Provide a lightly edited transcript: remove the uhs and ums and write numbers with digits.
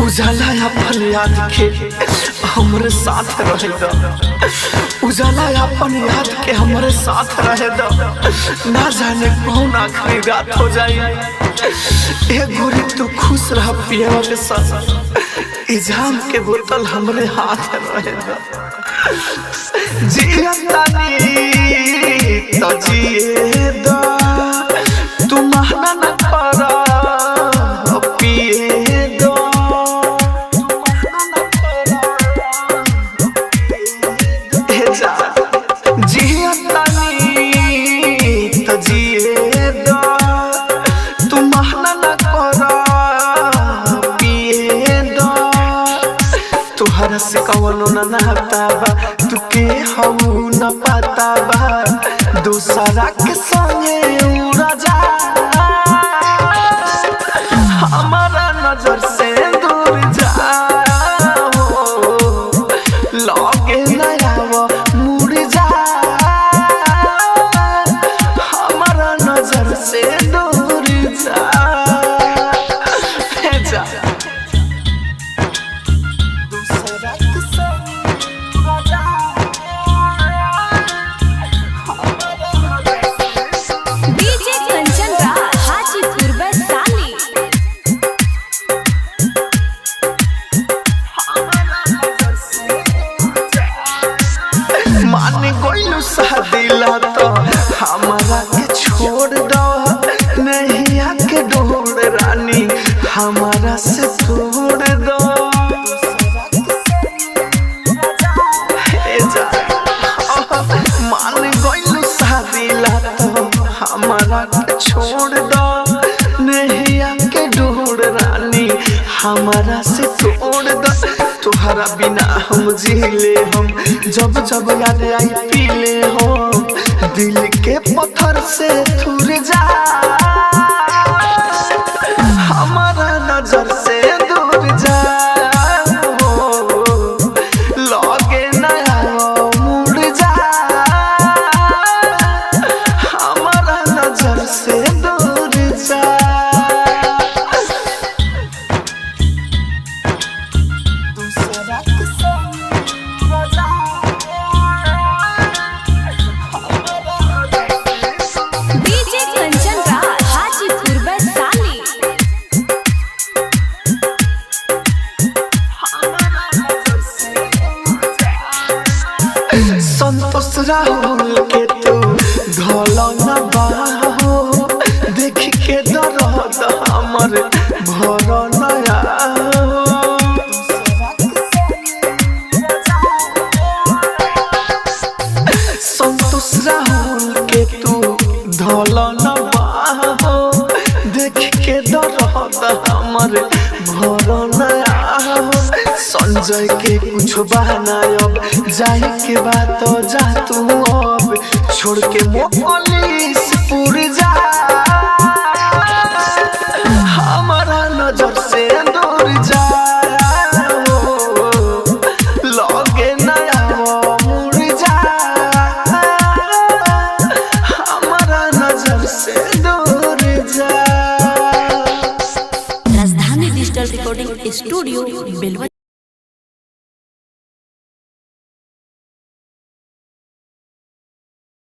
उजाला अपन याद के हमरे साथ रहे दो, उजाला अपन याद के हमरे साथ रहे दो। ना जाने कौन आखिरी रात हो जाए। ए गोरी तू खुश रह पियवा के साथ, इजाम के बोतल हमरे हाथ रहे दो। जिया तानी तो जिए दो, तू महना न करा पिए दो। जिया तानी तो जिए दो, तू महना न करा पिए दो। तुहरा से कवनो न नाता बा, तू के हऊ न पता बा, दूसरा के संगे उड़ा जा। हमारा नजर से दूर जाओ, लगे न आवो मुड़ जा। हमारा नजर से दूर जा। माने गोइलू शादिला तो हमारा के छोड़ दो, नहीं आके डोर रानी हमारा से तोड़ दो। माने गोइलू शादिला तो हमारा के छोड़ दो, नहीं आके डोर रानी हमारा से तोड़ दो। तुहरा बिना हम जीले, हम जब जब याद आई पीले हो, दिल के पत्थर से थूर जा। हमारा नजर से दूर जा, लगे न आओ मुड़ जा। हमारा नजर से दूर जा। संतोष राहुल के तू धोलो न बाहो, देख के दर्द हमर भर नया। संतोष राहुल के तू धोलो न बाहो, देख के दर्द हमर भर नया। संजय के कुछ बनायब, जाए के बात तो जा तू अब, छोड़ के मोहलिस पुर जा। हमारा नजर से दूर जा, लगे न आओ मुड़ जा। हमारा नजर से दूर जा। राजधानी डिजिटल रिकॉर्डिंग स्टूडियो बेलवा।